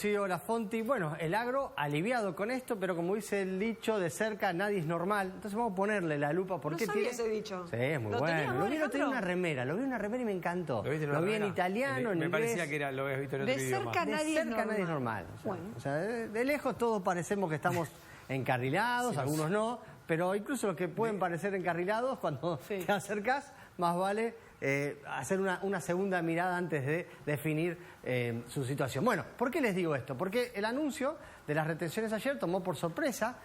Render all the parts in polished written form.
Sí, hola Fonti. Bueno, el agro aliviado con esto, pero como dice el dicho, de cerca nadie es normal. Entonces vamos a ponerle la lupa porque no sabía ese dicho. Sí, es muy bueno. Lo vi en una remera, lo vi en una remera y me encantó. Lo vi en italiano, en me inglés. parecía que lo habías visto en otro idioma. Nadie es normal. O sea, de lejos todos parecemos que estamos encarrilados, algunos no, pero incluso los que pueden parecer encarrilados, cuando te acercas, más vale hacer una segunda mirada antes de definir su situación. Bueno, ¿por qué les digo esto? Porque el anuncio de las retenciones ayer tomó por sorpresa,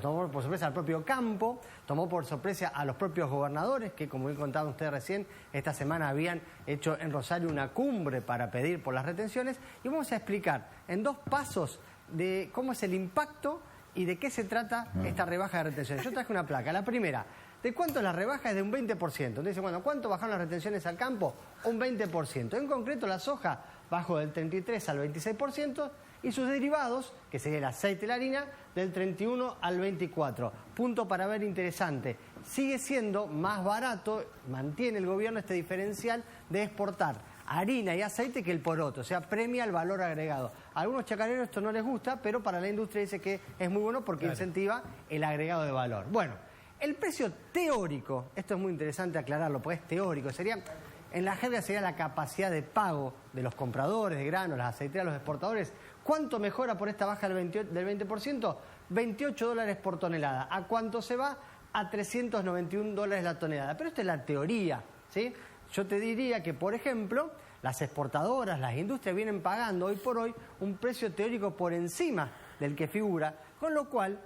tomó por sorpresa al propio campo, tomó por sorpresa a los propios gobernadores, que como bien contaban ustedes recién, esta semana habían hecho en Rosario una cumbre para pedir por las retenciones, y vamos a explicar en 2 pasos de cómo es el impacto y de qué se trata esta rebaja de retenciones. Yo traje una placa. La primera, ¿de cuánto es la rebaja? Es de un 20%. Entonces, bueno, ¿cuánto bajaron las retenciones al campo? Un 20%. En concreto, la soja bajó del 33 al 26% y sus derivados, que sería el aceite y la harina, del 31 al 24%. Punto para ver interesante. Sigue siendo más barato, mantiene el gobierno este diferencial de exportar harina y aceite que el poroto, o sea, premia el valor agregado. A algunos chacareros esto no les gusta, pero para la industria dice que es muy bueno porque incentiva el agregado de valor. Bueno, el precio teórico, esto es muy interesante aclararlo, porque es teórico, sería, en la jerga sería la capacidad de pago de los compradores de granos, las aceiteras, los exportadores. ¿Cuánto mejora por esta baja del 20%? $28 por tonelada. ¿A cuánto se va? A $391 la tonelada. Pero esto es la teoría, ¿sí? Yo te diría que, por ejemplo, las exportadoras, las industrias vienen pagando hoy por hoy un precio teórico por encima del que figura, con lo cual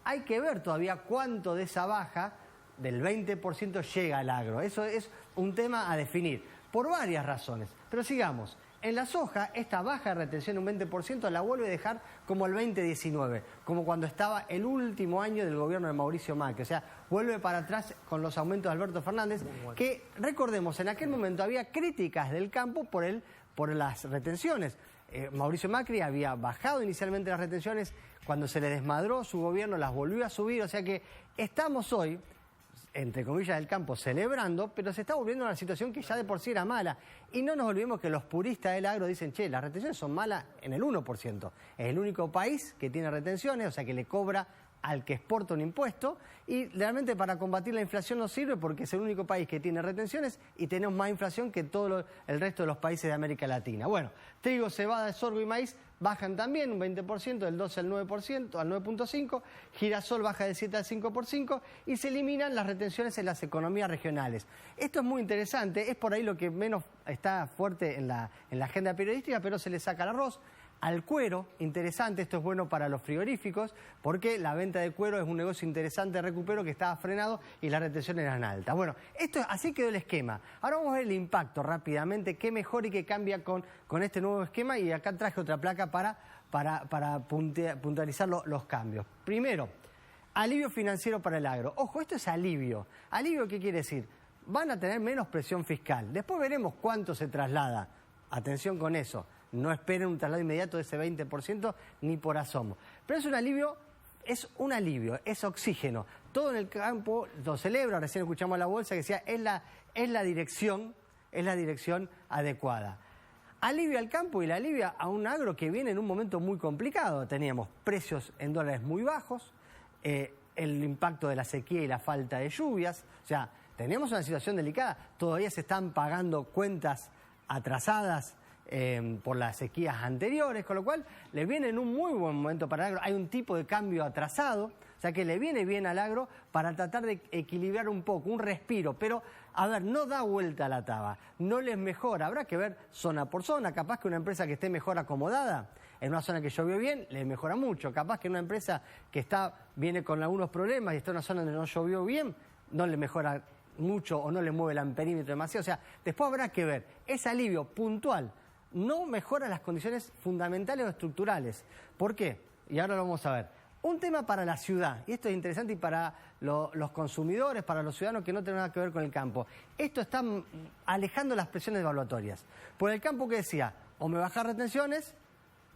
hay que ver todavía cuánto de esa baja del 20% llega al agro. Eso es un tema a definir, por varias razones. Pero sigamos. En la soja, esta baja de retención de un 20% la vuelve a dejar como el 2019, como cuando estaba el último año del gobierno de Mauricio Macri. O sea, vuelve para atrás con los aumentos de Alberto Fernández, que, recordemos, en aquel momento había críticas del campo por las retenciones. Mauricio Macri había bajado inicialmente las retenciones, cuando se le desmadró su gobierno las volvió a subir, o sea que estamos hoy, entre comillas, del campo celebrando, pero se está volviendo a una situación que ya de por sí era mala. Y no nos olvidemos que los puristas del agro dicen, che, las retenciones son malas en el 1%. Es el único país que tiene retenciones, o sea que le cobra al que exporta un impuesto, y realmente para combatir la inflación no sirve porque es el único país que tiene retenciones y tenemos más inflación que todo el resto de los países de América Latina. Bueno, trigo, cebada, sorgo y maíz bajan también un 20%, del 12 al 9%, al 9.5%, girasol baja del 7 al 5%, y se eliminan las retenciones en las economías regionales. Esto es muy interesante, es por ahí lo que menos está fuerte en la agenda periodística, pero se le saca el arroz. Al cuero, interesante, esto es bueno para los frigoríficos, porque la venta de cuero es un negocio interesante de recupero que estaba frenado y las retenciones eran altas. Bueno, así quedó el esquema. Ahora vamos a ver el impacto rápidamente, qué mejora y qué cambia con este nuevo esquema, y acá traje otra placa para puntualizar los cambios. Primero, alivio financiero para el agro. Ojo, esto es alivio. ¿Alivio qué quiere decir? Van a tener menos presión fiscal. Después veremos cuánto se traslada. Atención con eso. No esperen un traslado inmediato de ese 20% ni por asomo. Pero es un alivio, es oxígeno. Todo en el campo lo celebra, recién escuchamos a la bolsa que decía, es la dirección adecuada. Alivia al campo y la alivia a un agro que viene en un momento muy complicado. Teníamos precios en dólares muy bajos, el impacto de la sequía y la falta de lluvias. O sea, tenemos una situación delicada. Todavía se están pagando cuentas atrasadas por las sequías anteriores, con lo cual le viene en un muy buen momento para el agro. Hay un tipo de cambio atrasado, o sea que le viene bien al agro para tratar de equilibrar un poco, un respiro, pero a ver, no da vuelta a la taba, no les mejora, habrá que ver zona por zona. Capaz que una empresa que esté mejor acomodada, en una zona que llovió bien, le mejora mucho. Capaz que una empresa que viene con algunos problemas y está en una zona donde no llovió bien, no le mejora mucho o no le mueve el amperímetro demasiado. O sea, después habrá que ver, ese alivio puntual no mejora las condiciones fundamentales o estructurales. ¿Por qué? Y ahora lo vamos a ver. Un tema para la ciudad, y esto es interesante, y para los consumidores, para los ciudadanos que no tienen nada que ver con el campo. Esto está alejando las presiones devaluatorias. Por el campo que decía, o me bajás retenciones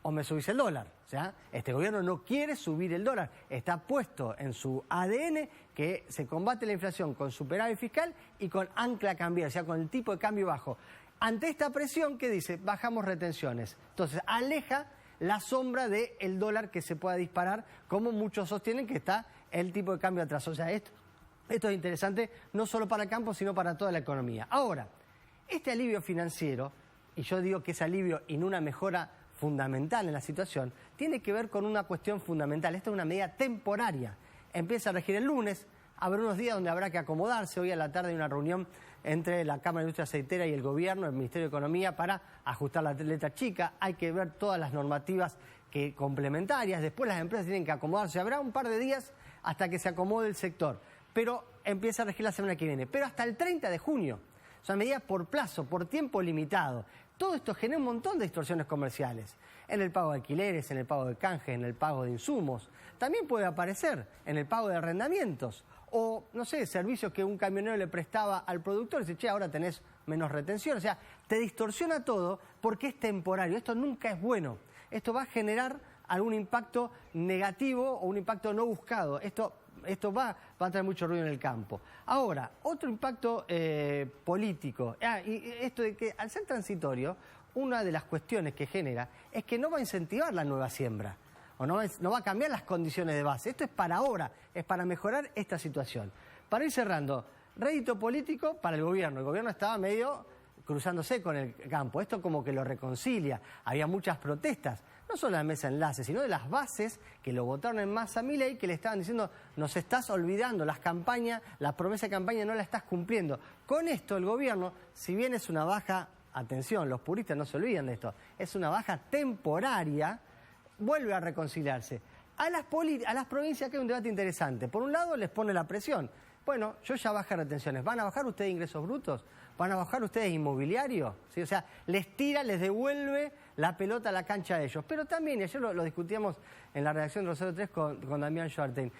o me subís el dólar. O sea, este gobierno no quiere subir el dólar. Está puesto en su ADN que se combate la inflación con superávit fiscal y con ancla cambiaria, o sea, con el tipo de cambio bajo. Ante esta presión, ¿qué dice? Bajamos retenciones. Entonces, aleja la sombra del dólar que se pueda disparar, como muchos sostienen que está el tipo de cambio atrás. O sea, esto es interesante no solo para el campo, sino para toda la economía. Ahora, este alivio financiero, y yo digo que es alivio y no una mejora fundamental en la situación, tiene que ver con una cuestión fundamental. Esta es una medida temporaria. Empieza a regir el lunes, habrá unos días donde habrá que acomodarse. Hoy a la tarde hay una reunión entre la Cámara de Industria Aceitera y el Gobierno, el Ministerio de Economía, para ajustar la letra chica. Hay que ver todas las normativas complementarias. Después las empresas tienen que acomodarse. Habrá un par de días hasta que se acomode el sector. Pero empieza a regir la semana que viene. Pero hasta el 30 de junio. O sea, medida por plazo, por tiempo limitado. Todo esto genera un montón de distorsiones comerciales. En el pago de alquileres, en el pago de canjes, en el pago de insumos. También puede aparecer en el pago de arrendamientos. O, no sé, servicios que un camionero le prestaba al productor y dice, che, ahora tenés menos retención. O sea, te distorsiona todo porque es temporario. Esto nunca es bueno. Esto va a generar algún impacto negativo o un impacto no buscado. Esto va a traer mucho ruido en el campo. Ahora, otro impacto político. Y esto de que al ser transitorio, una de las cuestiones que genera es que no va a incentivar la nueva siembra. O no va a cambiar las condiciones de base. Esto es para ahora, es para mejorar esta situación. Para ir cerrando, rédito político para el gobierno. El gobierno estaba medio cruzándose con el campo. Esto como que lo reconcilia. Había muchas protestas, no solo de la mesa de enlace, sino de las bases que lo votaron en masa a Milei, que le estaban diciendo, nos estás olvidando, las campañas, la promesa de campaña no la estás cumpliendo. Con esto el gobierno, si bien es una baja, atención, los puristas no se olvidan de esto, es una baja temporaria, vuelve a reconciliarse. A las provincias que hay un debate interesante. Por un lado les pone la presión. Bueno, yo ya bajé retenciones. ¿Van a bajar ustedes ingresos brutos? ¿Van a bajar ustedes inmobiliario? ¿Sí? O sea, les devuelve la pelota a la cancha a ellos. Pero también, y ayer lo discutíamos en la redacción de Rosario 3 con Damián Schwartein,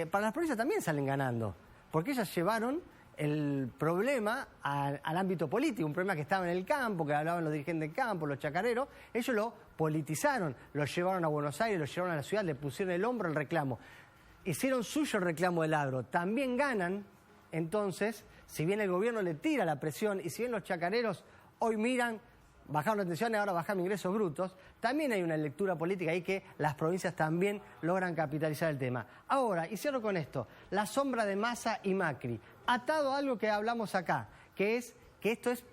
para las provincias también salen ganando. Porque ellas llevaron el problema al ámbito político, un problema que estaba en el campo, que hablaban los dirigentes del campo, los chacareros, ellos lo politizaron, lo llevaron a Buenos Aires, lo llevaron a la ciudad, le pusieron el hombro el reclamo. Hicieron suyo el reclamo del agro, también ganan, entonces, si bien el gobierno le tira la presión y si bien los chacareros hoy miran, bajaron la tensión y ahora bajan ingresos brutos, también hay una lectura política ahí que las provincias también logran capitalizar el tema. Ahora, y cierro con esto, la sombra de Massa y Macri, atado a algo que hablamos acá, que es que esto es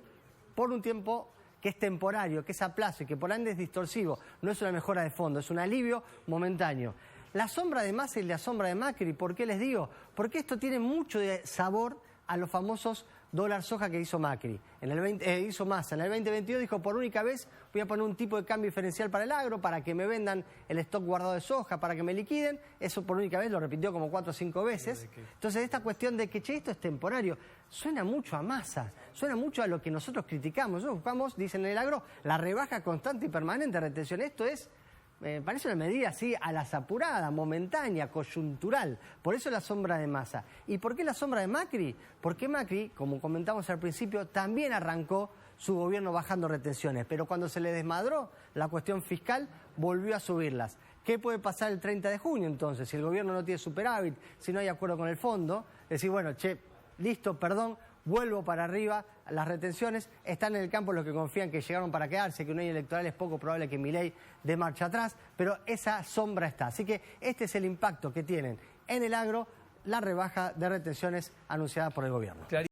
por un tiempo que es temporario, que es a plazo y que por ende es distorsivo, no es una mejora de fondo, es un alivio momentáneo. La sombra de Massa y la sombra de Macri, ¿por qué les digo? Porque esto tiene mucho de sabor a los famosos dólar soja que hizo Macri. Hizo Massa. En el 2022 dijo, por única vez voy a poner un tipo de cambio diferencial para el agro, para que me vendan el stock guardado de soja, para que me liquiden. Eso por única vez lo repitió como 4 o 5 veces. Entonces esta cuestión de que, che, esto es temporario, suena mucho a Massa, suena mucho a lo que nosotros criticamos. Nosotros buscamos, dicen en el agro, la rebaja constante y permanente de retención. Esto es... parece una medida así a las apuradas, momentánea, coyuntural. Por eso la sombra de Massa. ¿Y por qué la sombra de Macri? Porque Macri, como comentamos al principio, también arrancó su gobierno bajando retenciones. Pero cuando se le desmadró la cuestión fiscal, volvió a subirlas. ¿Qué puede pasar el 30 de junio entonces? Si el gobierno no tiene superávit, si no hay acuerdo con el fondo, decir, bueno, che, listo, perdón, vuelvo para arriba, las retenciones están en el campo los que confían que llegaron para quedarse, que un año electoral es poco probable que Milei dé marcha atrás, pero esa sombra está. Así que este es el impacto que tienen en el agro la rebaja de retenciones anunciada por el gobierno.